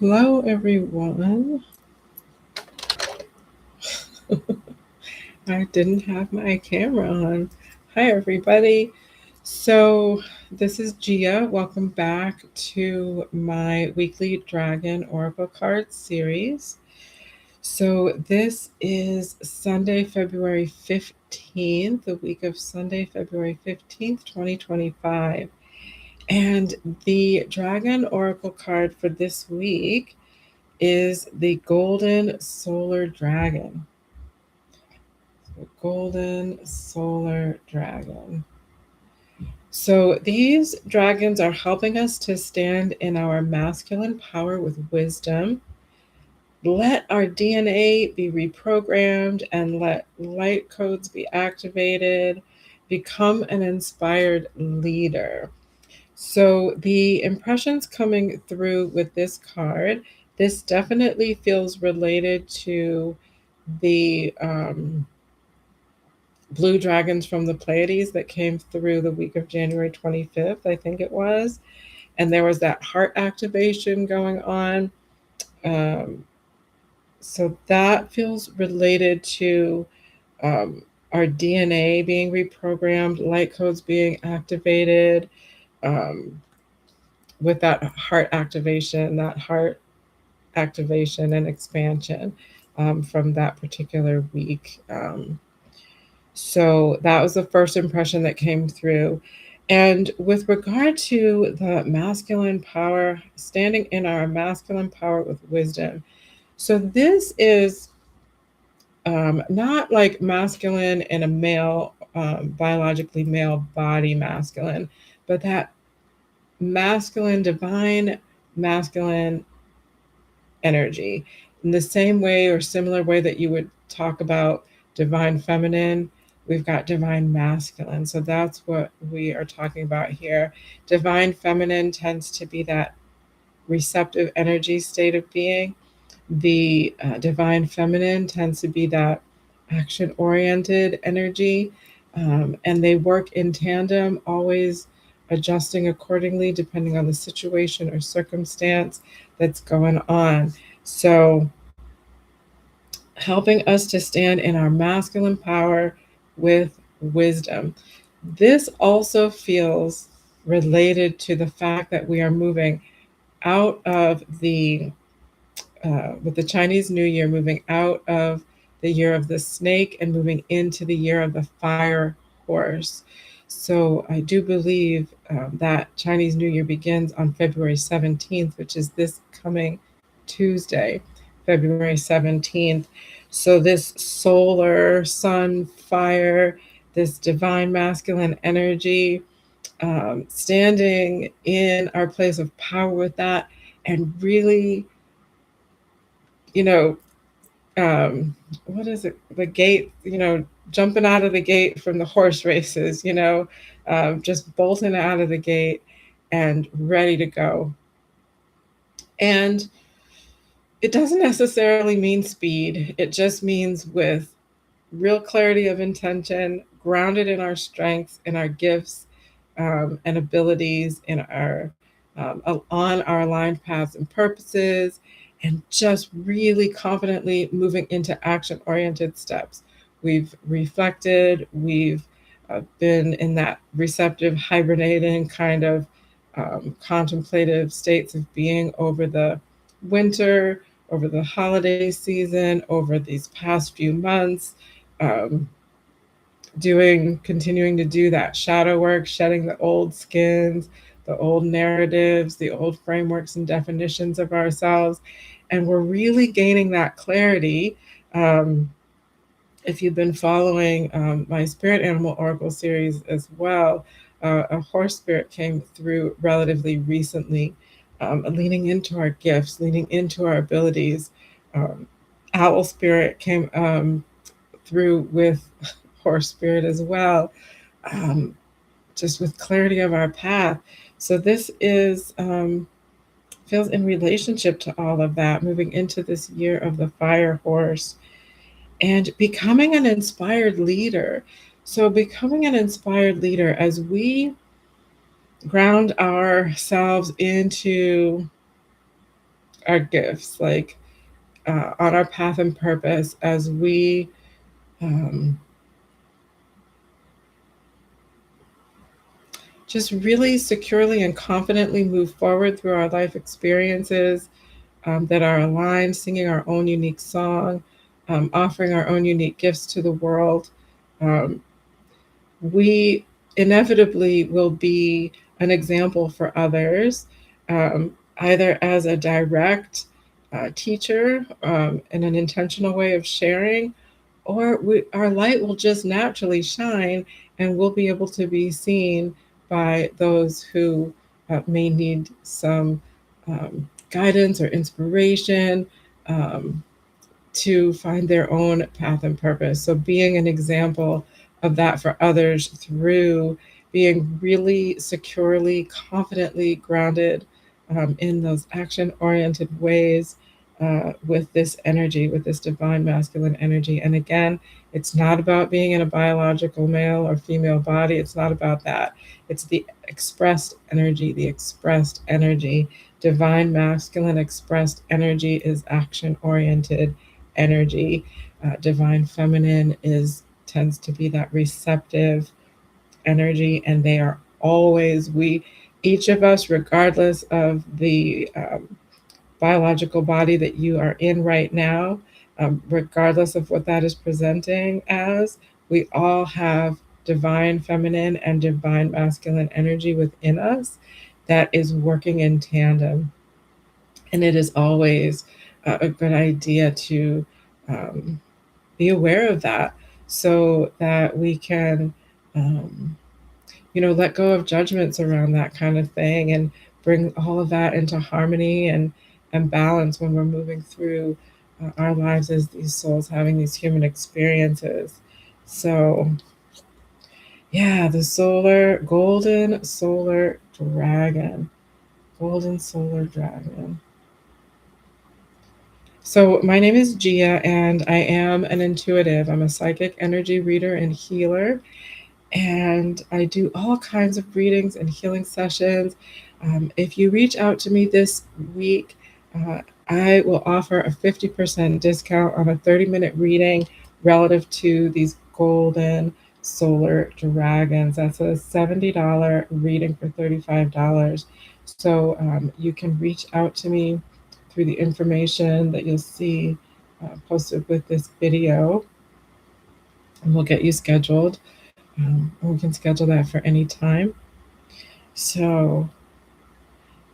Hello, everyone. I didn't have my camera on. Hi, everybody. So, this is Gia. Welcome back to my weekly Dragon Oracle card series. So, this is Sunday, February 15th, the week of Sunday, February 15th, 2025. And the Dragon Oracle card for this week is the Golden Solar Dragon. The Golden Solar Dragon. So these dragons are helping us to stand in our masculine power with wisdom. Let our DNA be reprogrammed and let light codes be activated. Become an inspired leader. So the impressions coming through with this card, this definitely feels related to the blue dragons from the Pleiades that came through the week of January 25th, I think it was. And there was that heart activation going on. Um, so that feels related to our DNA being reprogrammed, light codes being activated, um, with that heart activation and expansion from that particular week. So that was the first impression that came through. And with regard to the masculine power, standing in our masculine power with wisdom. So this is not like masculine in a male, biologically male body masculine, but that masculine, divine masculine energy. In the same way or similar way that you would talk about divine feminine, we've got divine masculine. So that's what we are talking about here. Divine feminine tends to be that receptive energy state of being. The divine feminine tends to be that action oriented energy. And they work in tandem, always adjusting accordingly depending on the situation or circumstance that's going on. So, helping us to stand in our masculine power with wisdom. This also feels related to the fact that we are moving out of with the Chinese New Year, moving out of the year of the snake and moving into the year of the fire horse. So I do believe that Chinese New Year begins on February 17th, which is this coming Tuesday, February 17th. So this solar, sun, fire, this divine masculine energy, standing in our place of power with that and really, you know, what is it? The gate, jumping out of the gate from the horse races, just bolting out of the gate and ready to go. And it doesn't necessarily mean speed, it just means with real clarity of intention, grounded in our strengths, in our gifts, and abilities, in our on our aligned paths and purposes, and just really confidently moving into action-oriented steps. We've reflected, we've been in that receptive, hibernating kind of contemplative states of being over the winter, over the holiday season, over these past few months, um, continuing to do that shadow work, shedding the old skins, the old narratives, the old frameworks and definitions of ourselves. And we're really gaining that clarity. If you've been following my Spirit Animal Oracle series as well, a horse spirit came through relatively recently, leaning into our gifts, leaning into our abilities. Owl spirit came through with horse spirit as well, um, just with clarity of our path. So this is feels in relationship to all of that, moving into this year of the fire horse and becoming an inspired leader. So becoming an inspired leader as we ground ourselves into our gifts, like on our path and purpose, as we um, just really securely and confidently move forward through our life experiences that are aligned, singing our own unique song, offering our own unique gifts to the world. Um, we inevitably will be an example for others, either as a direct teacher in an intentional way of sharing, or our light will just naturally shine and we'll be able to be seen by those who may need some guidance or inspiration. To find their own path and purpose. So, being an example of that for others through being really securely, confidently grounded in those action oriented ways with this energy, with this divine masculine energy. And again, it's not about being in a biological male or female body. It's not about that. It's the expressed energy, the expressed energy. Divine masculine expressed energy is action oriented energy. Divine feminine is tends to be that receptive energy, and they are always we, each of us, regardless of the biological body that you are in right now, regardless of what that is presenting as, we all have divine feminine and divine masculine energy within us that is working in tandem. And it is always a good idea to um, be aware of that so that we can, um, let go of judgments around that kind of thing and bring all of that into harmony and balance when we're moving through our lives as these souls having these human experiences. So, yeah, the golden solar dragon. So, my name is Gia, and I am an intuitive. I'm a psychic energy reader and healer, and I do all kinds of readings and healing sessions. If you reach out to me this week, uh, I will offer a 50% discount on a 30-minute reading relative to these golden solar dragons. That's a $70 reading for $35. So you can reach out to me through the information that you'll see posted with this video, and we'll get you scheduled. And we can schedule that for any time. So,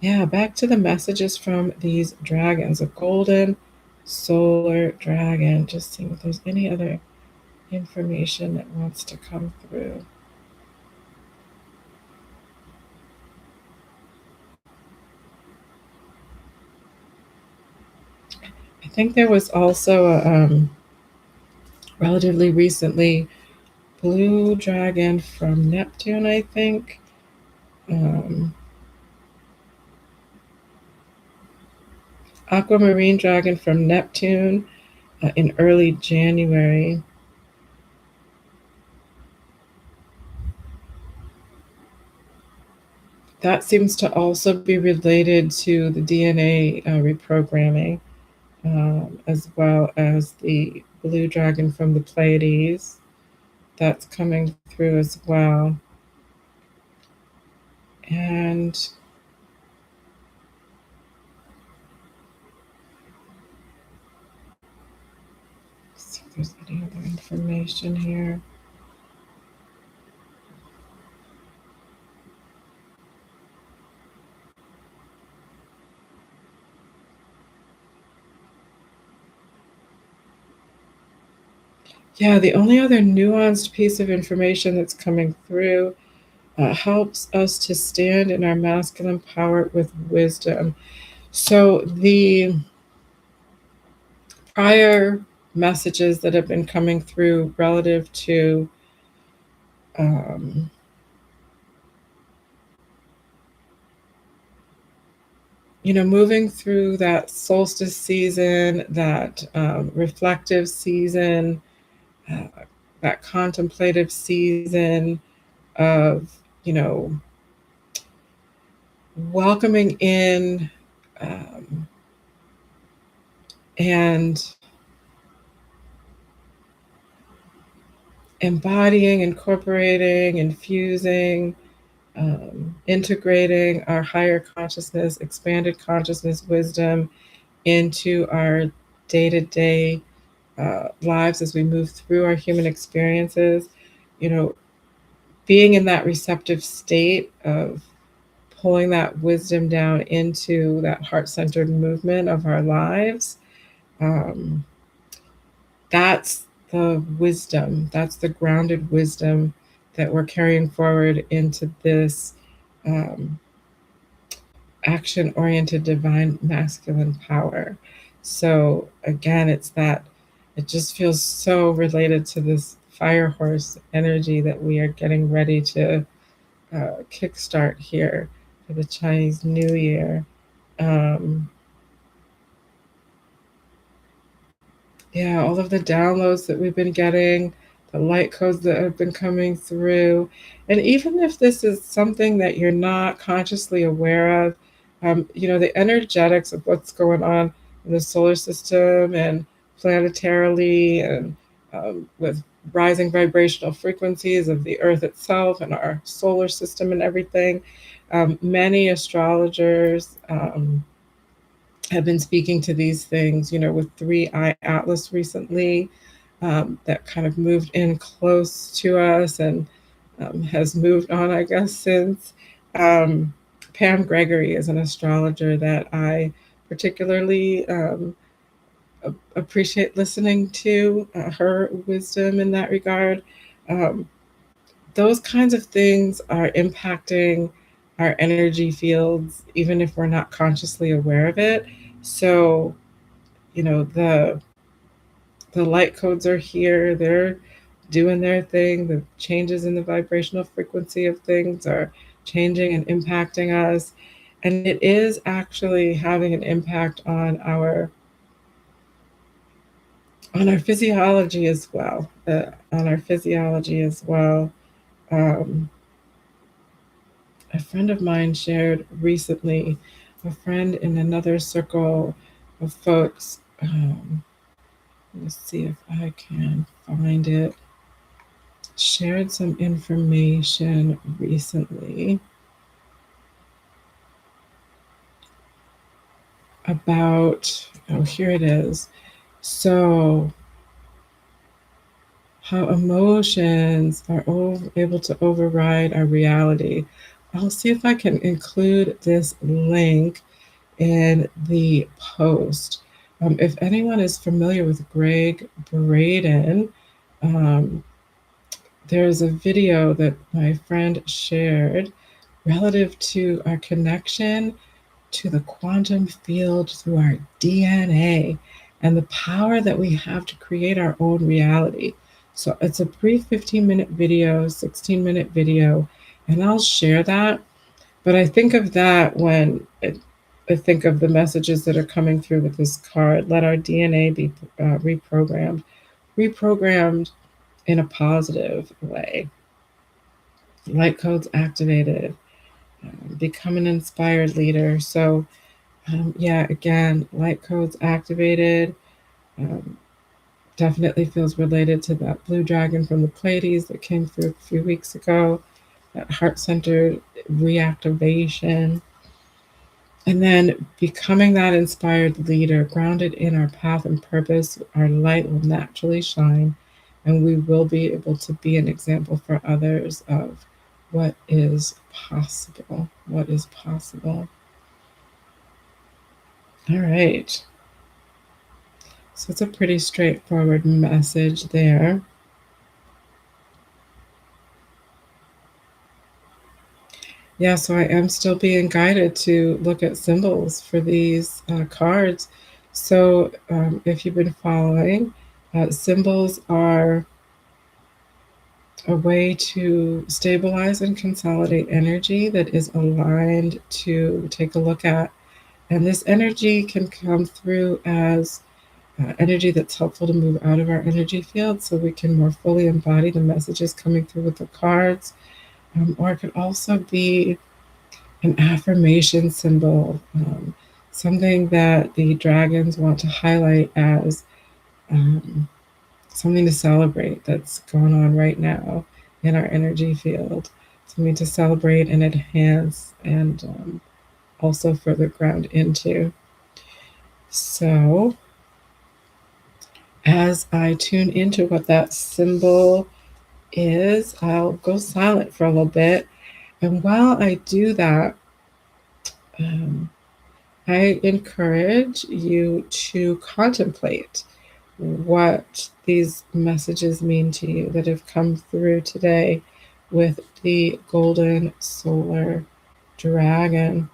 yeah, back to the messages from these dragons. A golden solar dragon. Just seeing if there's any other information that wants to come through. I think there was also a relatively recently blue dragon from Neptune, I think. Um, Aquamarine dragon from Neptune in early January. That seems to also be related to the DNA reprogramming, as well as the blue dragon from the Pleiades. That's coming through as well. And let's see if there's any other information here. Yeah, the only other nuanced piece of information that's coming through helps us to stand in our masculine power with wisdom. So the prior messages that have been coming through relative to um, moving through that solstice season, that reflective season, uh, that contemplative season of, welcoming in, um, and embodying, incorporating, infusing, integrating our higher consciousness, expanded consciousness, wisdom into our day to day lives as we move through our human experiences. You know, being in that receptive state of pulling that wisdom down into that heart centered movement of our lives. Um, that's the wisdom, that's the grounded wisdom that we're carrying forward into this um, action oriented divine masculine power. So, again, it's that it just feels so related to this fire horse energy that we are getting ready to kickstart here for the Chinese New Year. Um, yeah, all of the downloads that we've been getting, the light codes that have been coming through. And even if this is something that you're not consciously aware of, the energetics of what's going on in the solar system and planetarily and with rising vibrational frequencies of the earth itself and our solar system and everything. Many astrologers, have been speaking to these things, with 3i Atlas recently, that kind of moved in close to us and has moved on, I guess, since. Pam Gregory is an astrologer that I particularly appreciate listening to, her wisdom in that regard. Um, those kinds of things are impacting our energy fields, even if we're not consciously aware of it. So, the light codes are here. They're doing their thing. The changes in the vibrational frequency of things are changing and impacting us. And it is actually having an impact on our physiology as well. Um, a friend of mine shared recently, a friend in another circle of folks. Let's see if I can find it. Shared some information recently about, oh, here it is. So, how emotions are able to override our reality. I'll see if I can include this link in the post. If anyone is familiar with Greg Braden, um, there's a video that my friend shared relative to our connection to the quantum field through our DNA and the power that we have to create our own reality. So it's a brief 15-minute video, 16-minute video, and I'll share that. But I think of that I think of the messages that are coming through with this card. Let our DNA be reprogrammed in a positive way. Light codes activated. Become an inspired leader. So, yeah, again, light codes activated. Um, Definitely feels related to that blue dragon from the Pleiades that came through a few weeks ago, that heart centered reactivation. And then becoming that inspired leader, grounded in our path and purpose, our light will naturally shine, and we will be able to be an example for others of what is possible. What is possible. All right. So it's a pretty straightforward message there. Yeah, so I am still being guided to look at symbols for these cards. So if you've been following, symbols are a way to stabilize and consolidate energy that is aligned to take a look at. And this energy can come through as energy that's helpful to move out of our energy field so we can more fully embody the messages coming through with the cards. Or it could also be an affirmation symbol, something that the dragons want to highlight as something to celebrate that's going on right now in our energy field, something to celebrate and enhance and also further ground into. So, as I tune into what that symbol is, I'll go silent for a little bit. And while I do that, um, I encourage you to contemplate what these messages mean to you that have come through today with the golden solar dragon.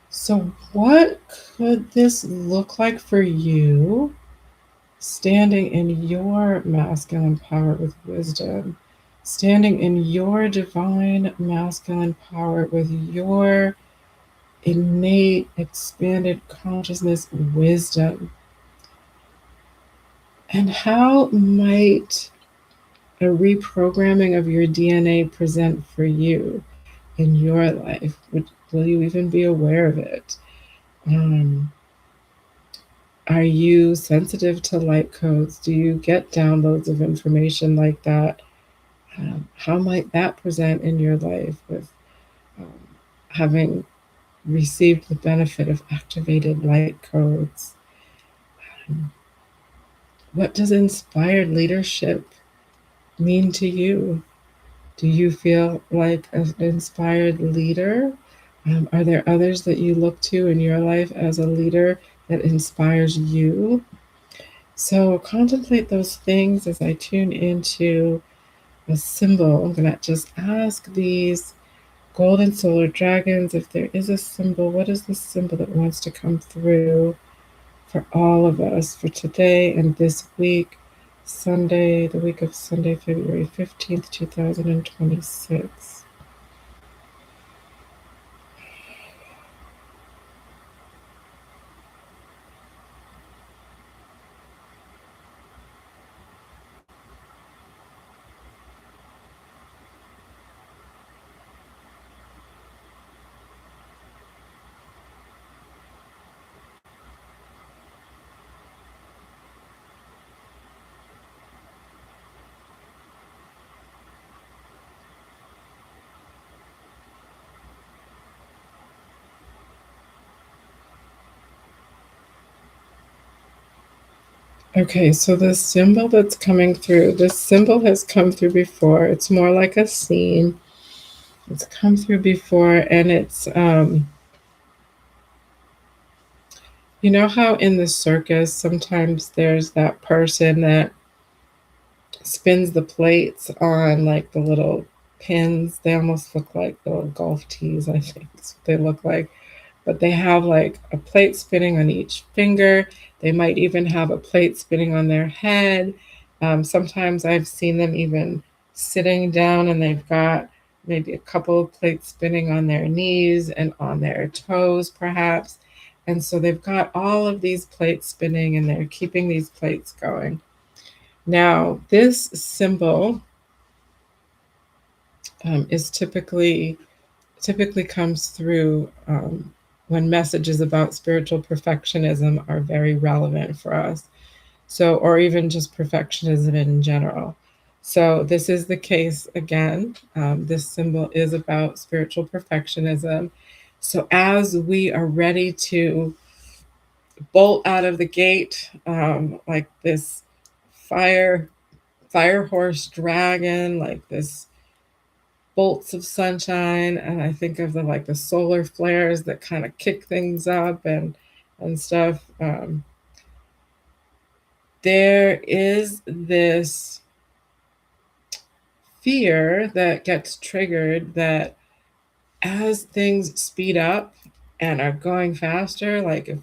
So, what could this look like for you standing in your masculine power with wisdom? Standing in your divine masculine power with your innate, expanded consciousness wisdom. And how might a reprogramming of your DNA present for you in your life? Will you even be aware of it? Um, are you sensitive to light codes? Do you get downloads of information like that? How might that present in your life with um, having received the benefit of activated light codes? Um, what does inspired leadership mean to you? Do you feel like an inspired leader? Are there others that you look to in your life as a leader that inspires you? So contemplate those things as I tune into a symbol. I'm going to just ask these golden solar dragons if there is a symbol. What is the symbol that wants to come through for all of us for today and this week, Sunday, the week of Sunday, February 15th, 2026. Okay, so the symbol that's coming through, this symbol has come through before. It's more like a scene. It's come through before, and it's, you know how in the circus sometimes there's that person that spins the plates on like the little pins. They almost look like the little golf tees, I think is what they look like. But they have like a plate spinning on each finger. They might even have a plate spinning on their head. Sometimes I've seen them even sitting down and they've got maybe a couple of plates spinning on their knees and on their toes, perhaps. And so they've got all of these plates spinning and they're keeping these plates going. Now, this symbol is typically comes through when messages about spiritual perfectionism are very relevant for us. So, or even just perfectionism in general. So, this is the case again. This symbol is about spiritual perfectionism. So, as we are ready to bolt out of the gate, like this fire horse dragon, like this bolts of sunshine, and I think of the solar flares that kind of kick things up and stuff. There is this fear that gets triggered that as things speed up and are going faster, like if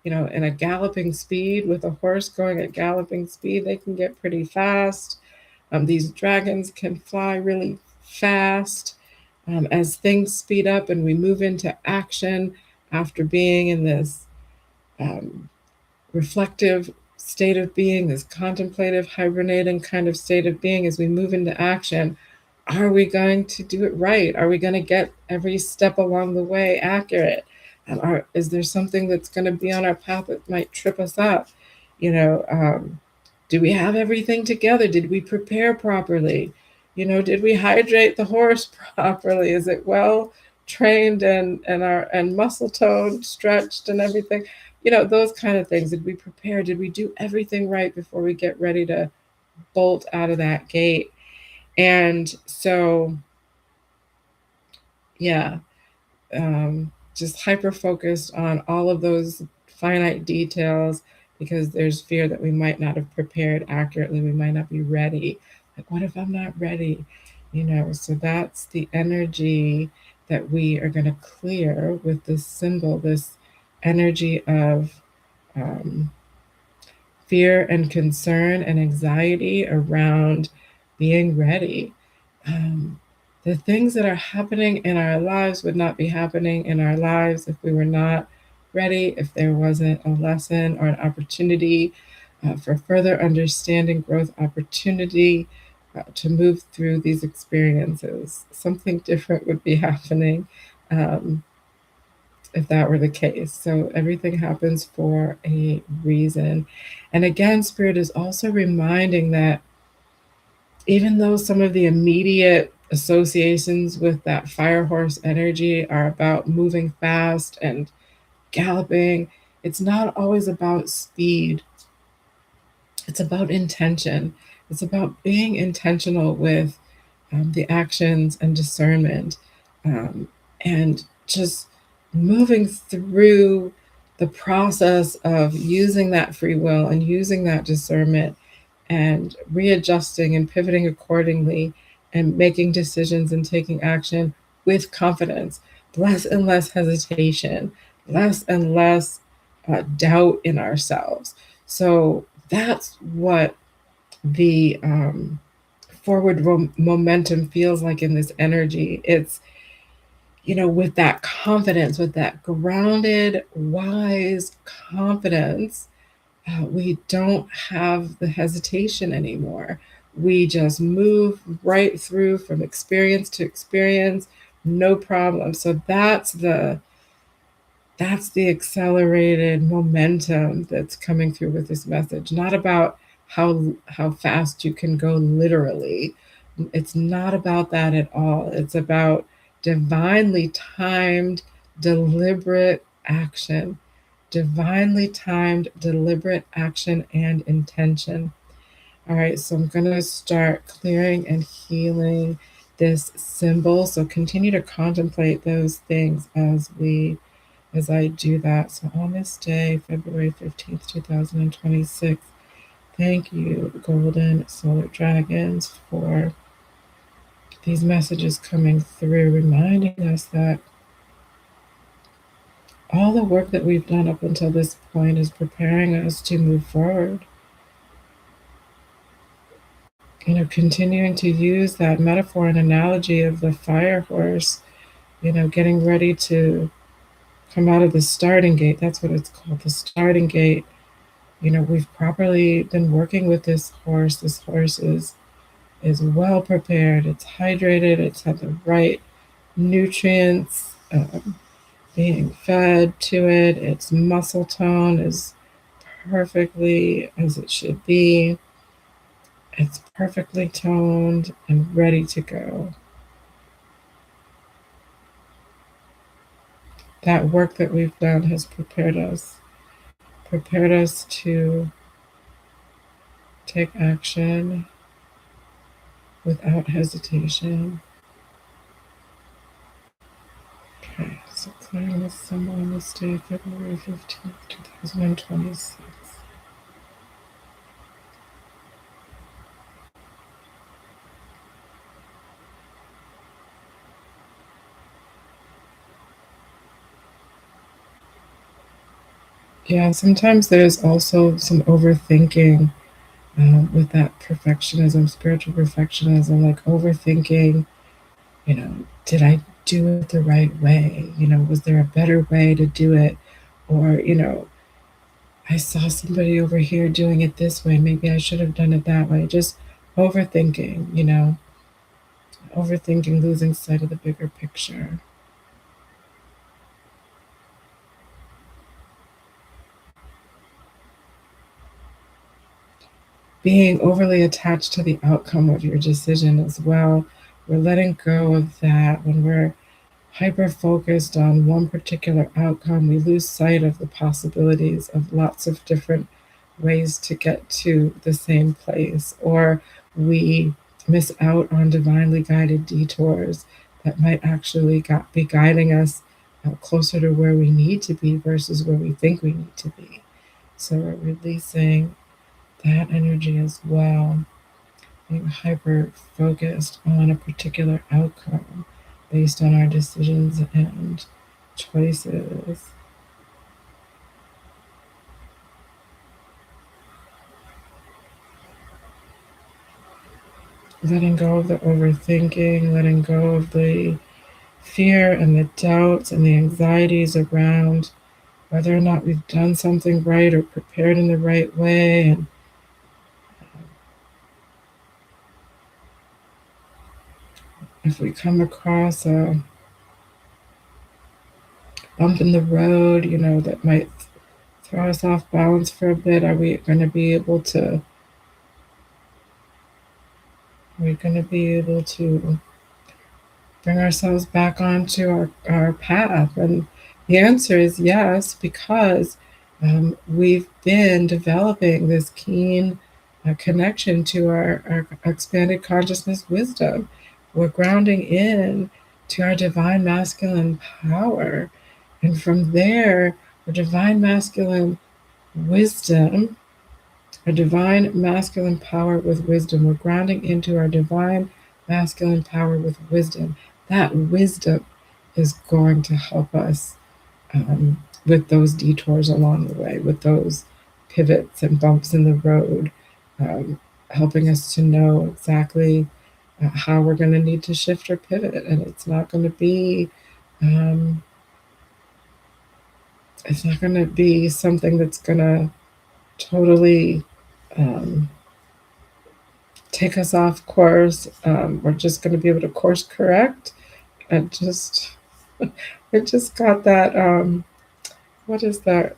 in a galloping speed with a horse going at galloping speed, they can get pretty fast. These dragons can fly really fast. As things speed up and we move into action after being in this um, reflective state of being, this contemplative, hibernating kind of state of being, as we move into action, Are we going to do it right? Are we going to get every step along the way accurate? Is there something that's going to be on our path that might trip us up? You know, do we have everything together? Did we prepare properly? Did we hydrate the horse properly? Is it well trained and muscle toned, stretched, and everything? Those kind of things. Did we prepare? Did we do everything right before we get ready to bolt out of that gate? And so, yeah, just hyper focused on all of those finite details because there's fear that we might not have prepared accurately. We might not be ready. Like, what if I'm not ready? So that's the energy that we are going to clear with this symbol, this energy of um, fear and concern and anxiety around being ready. Um, the things that are happening in our lives would not be happening in our lives if we were not ready, if there wasn't a lesson or an opportunity for further understanding, growth opportunity to move through these experiences. Something different would be happening. If that were the case. So everything happens for a reason. And again, Spirit is also reminding that even though some of the immediate associations with that fire horse energy are about moving fast and galloping, it's not always about speed. It's about intention. It's about being intentional with the actions and discernment, and just moving through the process of using that free will and using that discernment and readjusting and pivoting accordingly and making decisions and taking action with confidence, less and less hesitation, less and less doubt in ourselves. So that's what the forward momentum feels like in this energy. It's, with that confidence, with that grounded, wise confidence, we don't have the hesitation anymore. We just move right through from experience to experience, no problem. So that's the accelerated momentum that's coming through with this message. Not about how fast you can go literally. It's not about that at all. It's about divinely timed, deliberate action. Divinely timed, deliberate action and intention. All right, so I'm going to start clearing and healing this symbol. So continue to contemplate those things as I do that. So on this day, February 15th, 2026, thank you, Golden Solar Dragons, for these messages coming through, reminding us that all the work that we've done up until this point is preparing us to move forward. Continuing to use that metaphor and analogy of the fire horse, getting ready to come out of the starting gate. That's what it's called, the starting gate. We've properly been working with this horse. This horse is well prepared. It's hydrated. It's had the right nutrients being fed to it. Its muscle tone is perfectly as it should be. It's perfectly toned and ready to go. That work that we've done has prepared us to take action without hesitation. Okay, so clearing this symbol on this day, February 15th, 2026. Yeah, sometimes there's also some overthinking with that perfectionism, spiritual perfectionism, like overthinking, did I do it the right way? Was there a better way to do it? Or, I saw somebody over here doing it this way. Maybe I should have done it that way. Just overthinking, overthinking, losing sight of the bigger picture. Being overly attached to the outcome of your decision as well. We're letting go of that. When we're hyper focused on one particular outcome, we lose sight of the possibilities of lots of different ways to get to the same place, or we miss out on divinely guided detours that might actually be guiding us closer to where we need to be versus where we think we need to be. So we're releasing that energy as well, being hyper focused on a particular outcome based on our decisions and choices. Letting go of the overthinking, letting go of the fear and the doubts and the anxieties around whether or not we've done something right or prepared in the right way. And if we come across a bump in the road, that might throw us off balance for a bit, are we going to be able to bring ourselves back onto our path? And the answer is yes, because we've been developing this keen connection to our expanded consciousness wisdom. We're grounding in to our divine masculine power. And from there, our divine masculine wisdom, our divine masculine power with wisdom, we're grounding into our divine masculine power with wisdom. That wisdom is going to help us with those detours along the way, with those pivots and bumps in the road, helping us to know exactly how we're going to need to shift or pivot. And um, it's not going to be something that's going to totally um, take us off course. We're just going to be able to course correct and just, it just got that, what is that?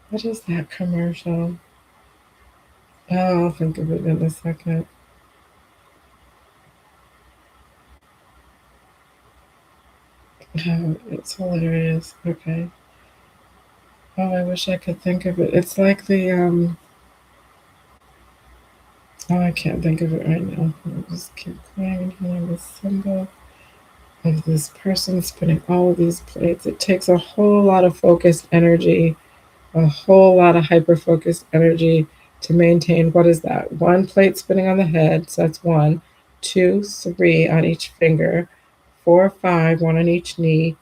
What is that commercial? Oh, I'll think of it in a second. Oh, it's hilarious. Okay. Oh, I wish I could think of it. It's like oh, I can't think of it right now. I'll just keep going and healing this symbol of this person spinning all of these plates. It takes a whole lot of focused energy, a whole lot of hyper focused energy to maintain, what is that? One plate spinning on the head. So that's one, two, three on each finger, four, five, one on each knee,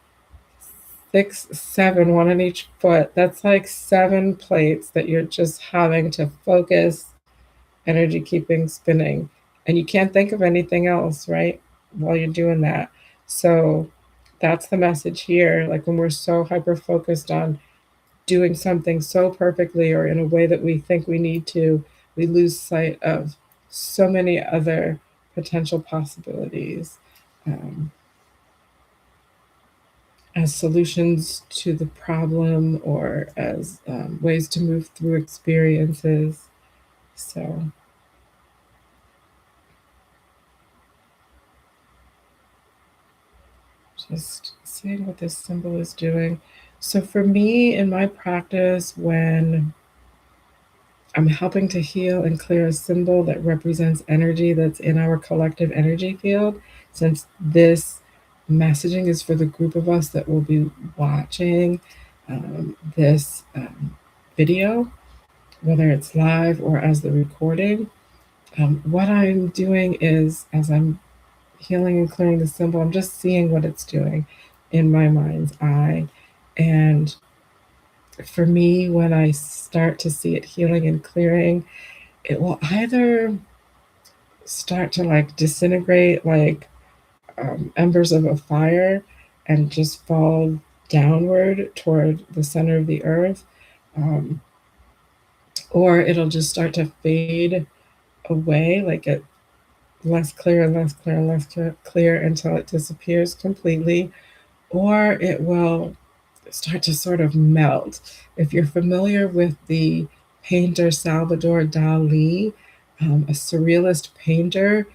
six, seven, one on each foot. That's like 7 plates that you're just having to focus energy keeping spinning. And you can't think of anything else, right? While you're doing that. So that's the message here. Like when we're so hyper focused on doing something so perfectly or in a way that we think we need to, we lose sight of so many other potential possibilities. Um, as solutions to the problem or as ways to move through experiences. So, just seeing what this symbol is doing. So, for me in my practice, when I'm helping to heal and clear a symbol that represents energy that's in our collective energy field, since this messaging is for the group of us that will be watching this video, whether it's live or as the recording. What I'm doing is, as I'm healing and clearing the symbol, I'm just seeing what it's doing in my mind's eye. And for me, when I start to see it healing and clearing, it will either start to like disintegrate like embers of a fire and just fall downward toward the center of the earth, um, or it'll just start to fade away, like it less clear and less clear and less clear until it disappears completely, or it will start to sort of melt. If you're familiar with the painter Salvador Dali, a surrealist painter,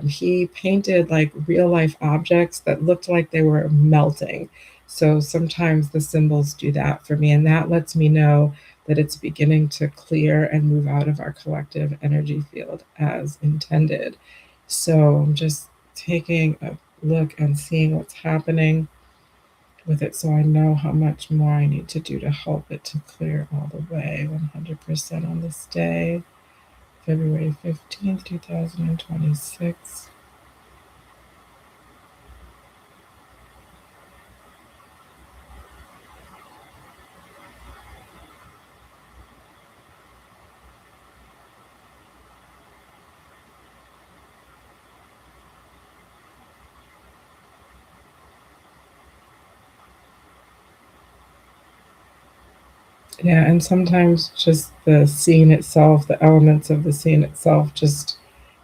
he painted like real life objects that looked like they were melting. So sometimes the symbols do that for me, and that lets me know that it's beginning to clear and move out of our collective energy field as intended. So I'm just taking a look and seeing what's happening with it so I know how much more I need to do to help it to clear all the way 100% on this day, February 15th, 2026. Yeah, and sometimes just the scene itself, the elements of the scene itself just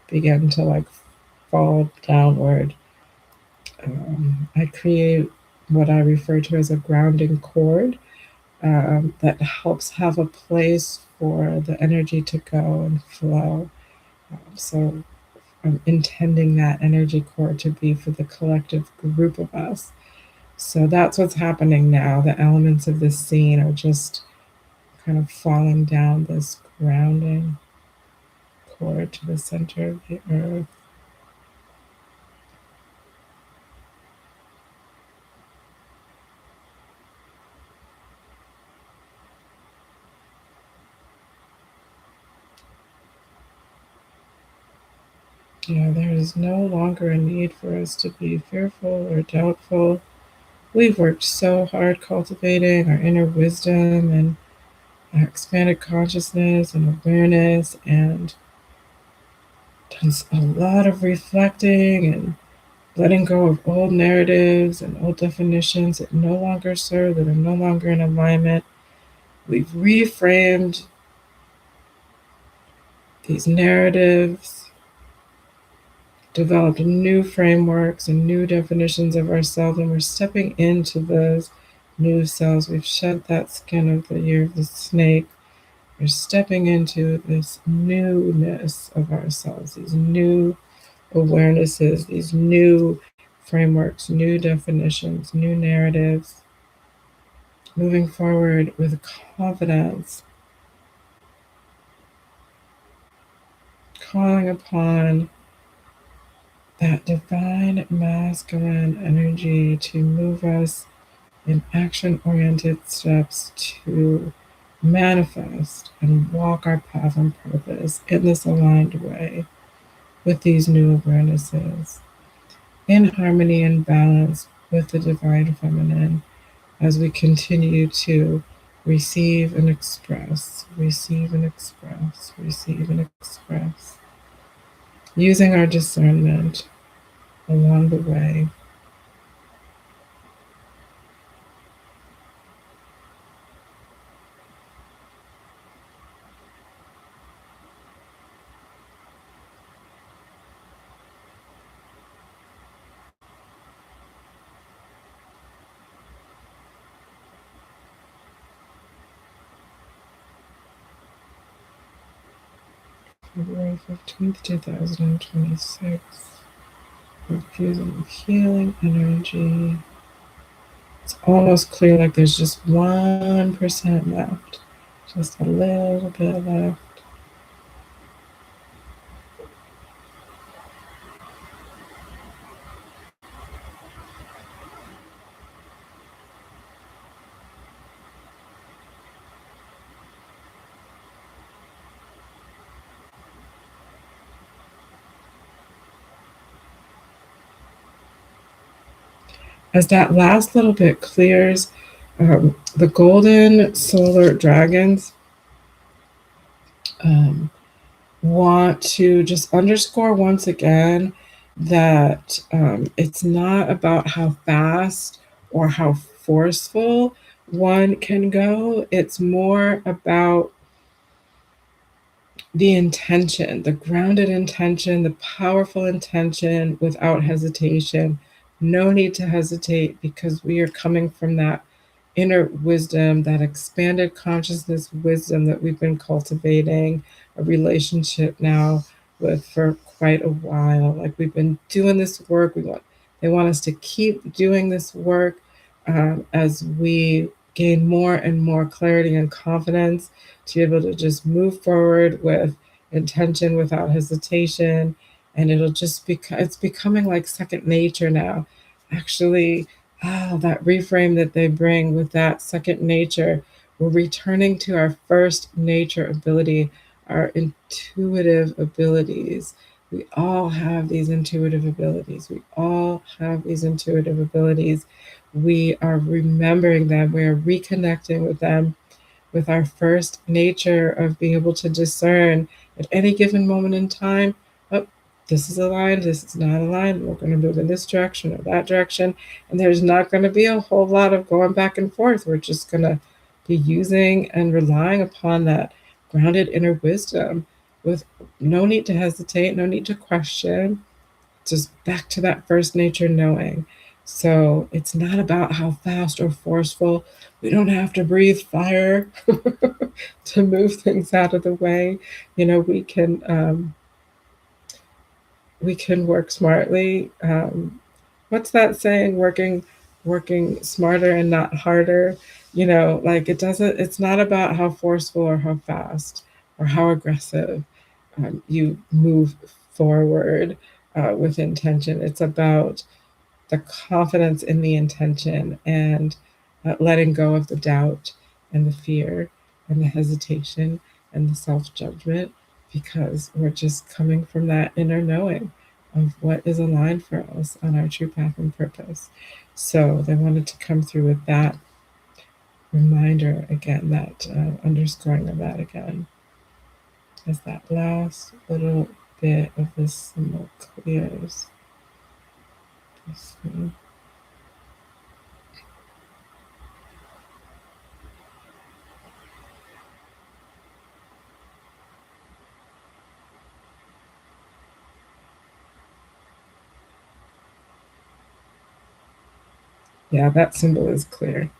begin to like fall downward. I create what I refer to as a grounding cord that helps have a place for the energy to go and flow. So I'm intending that energy cord to be for the collective group of us. So that's what's happening now. The elements of this scene are just kind of falling down this grounding cord to the center of the earth. There is no longer a need for us to be fearful or doubtful. We've worked so hard cultivating our inner wisdom and our expanded consciousness and awareness, and done a lot of reflecting and letting go of old narratives and old definitions that no longer serve, that are no longer in alignment. We've reframed these narratives, developed new frameworks and new definitions of ourselves, and we're stepping into those new selves. We've shed that skin of the year of the snake. We're stepping into this newness of ourselves, these new awarenesses, these new frameworks, new definitions, new narratives, moving forward with confidence, calling upon that divine masculine energy to move us in action oriented steps to manifest and walk our path and purpose in this aligned way with these new awarenesses, in harmony and balance with the divine feminine, as we continue to receive and express, receive and express, receive and express, using our discernment along the way. February 15th, 2026. Infusing healing energy. It's almost clear like there's just 1% left. Just a little bit left. As that last little bit clears, the golden solar dragons um, want to just underscore once again that it's not about how fast or how forceful one can go. It's more about the intention, the grounded intention, the powerful intention without hesitation. No need to hesitate because we are coming from that inner wisdom, that expanded consciousness wisdom that we've been cultivating a relationship now with for quite a while. Like we've been doing this work. They want us to keep doing this work as we gain more and more clarity and confidence to be able to just move forward with intention without hesitation. And it'll just it's becoming like second nature now. Actually, that reframe that they bring with that second nature, we're returning to our first nature ability, our intuitive abilities. We all have these intuitive abilities. We all have these intuitive abilities. We are remembering them. We are reconnecting with them with our first nature of being able to discern at any given moment in time, oh, this is aligned, this is not aligned, we're going to move in this direction or that direction. And there's not going to be a whole lot of going back and forth. We're just going to be using and relying upon that grounded inner wisdom with no need to hesitate, no need to question, just back to that first nature knowing. So it's not about how fast or forceful. We don't have to breathe fire to move things out of the way. You know, we can work smartly. What's that saying? Working smarter and not harder. You know, like it doesn't. It's not about how forceful or how fast or how aggressive you move forward with intention. It's about the confidence in the intention and letting go of the doubt and the fear and the hesitation and the self judgment because we're just coming from that inner knowing of what is aligned for us on our true path and purpose. So they wanted to come through with that reminder again, that underscoring of that again, as that last little bit of this symbol clears. Let's see. Yeah, that symbol is clear.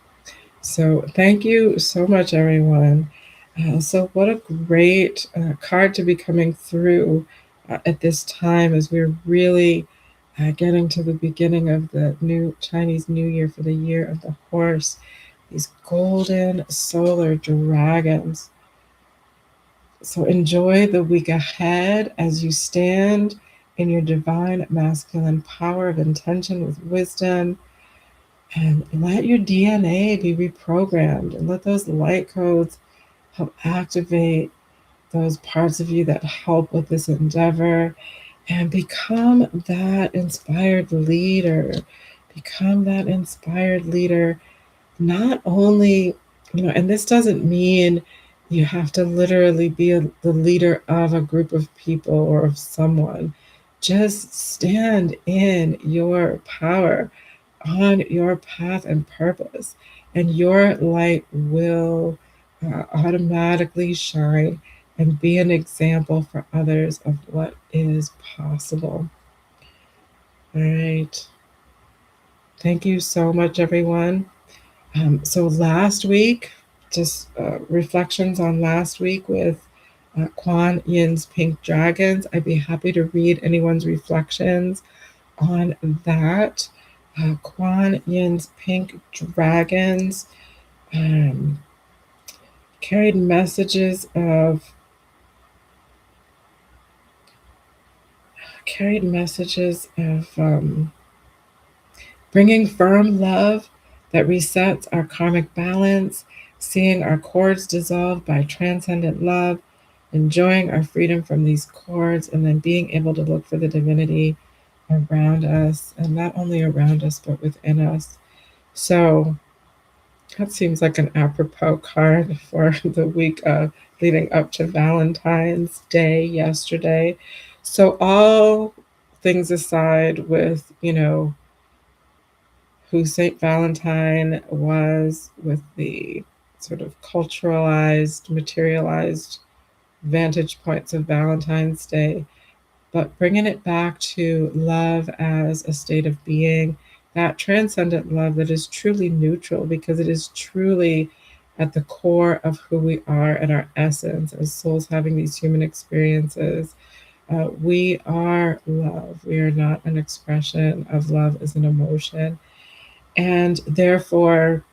So thank you so much, everyone. So what a great card to be coming through at this time as we're really getting to the beginning of the new Chinese New Year for the year of the horse. These golden solar dragons. So enjoy the week ahead as you stand in your divine masculine power of intention with wisdom, and let your DNA be reprogrammed and let those light codes help activate those parts of you that help with this endeavor and become that inspired leader. Become that inspired leader, not only, and this doesn't mean you have to literally be the leader of a group of people or of someone. Just stand in your power on your path and purpose, and your light will automatically shine and be an example for others of what is possible. All right. Thank you so much, everyone. So, last week, just reflections on last week with Kuan Yin's Pink Dragons. I'd be happy to read anyone's reflections on that. Kuan Yin's Pink Dragons um, carried messages of bringing firm love that resets our karmic balance, seeing our cords dissolved by transcendent love, enjoying our freedom from these cords, and then being able to look for the divinity around us, and not only around us, but within us. So that seems like an apropos card for the week leading up to Valentine's Day yesterday. So, all things aside, with, who St. Valentine was, with the sort of culturalized, materialized vantage points of Valentine's Day, but bringing it back to love as a state of being, that transcendent love that is truly neutral, because it is truly at the core of who we are and our essence as souls having these human experiences. We are love. We are not an expression of love as an emotion. And therefore,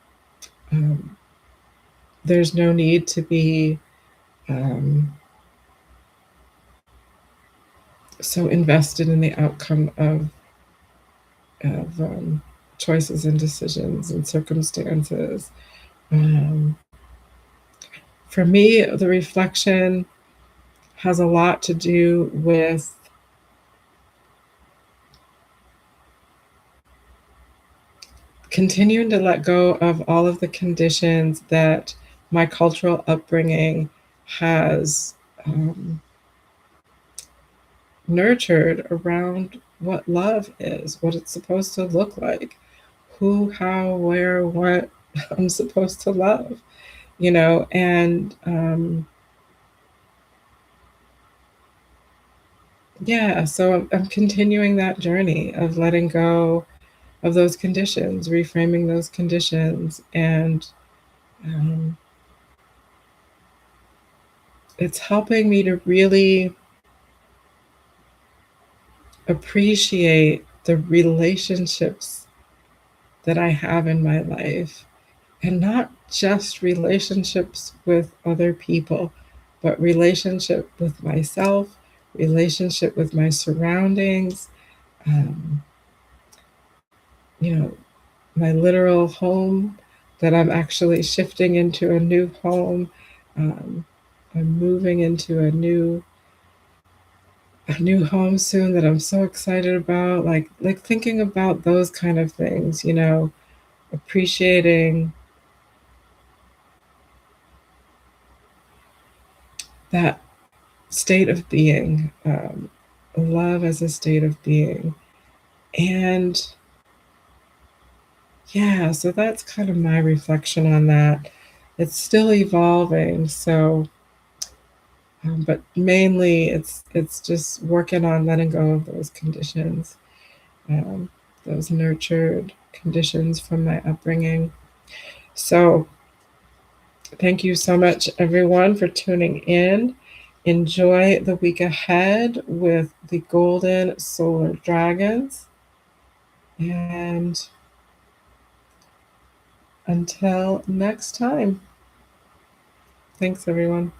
um, there's no need to be um, so invested in the outcome of choices and decisions and circumstances. Um, for me, the reflection has a lot to do with continuing to let go of all of the conditions that my cultural upbringing has nurtured around what love is, what it's supposed to look like, who, how, where, what I'm supposed to love, and yeah, so I'm continuing that journey of letting go of those conditions, reframing those conditions, and um, it's helping me to really appreciate the relationships that I have in my life, and not just relationships with other people, but relationship with myself, relationship with my surroundings, um, you know, my literal home that I'm actually shifting into a new home. Um, I'm moving into a new home soon that I'm so excited about. Like thinking about those kind of things, appreciating that state of being, love as a state of being. And yeah, so that's kind of my reflection on that. It's still evolving, so but mainly it's just working on letting go of those conditions, um, those nurtured conditions from my upbringing. So thank you so much, everyone, for tuning in. Enjoy the week ahead with the golden solar dragons. And until next time, thanks, everyone.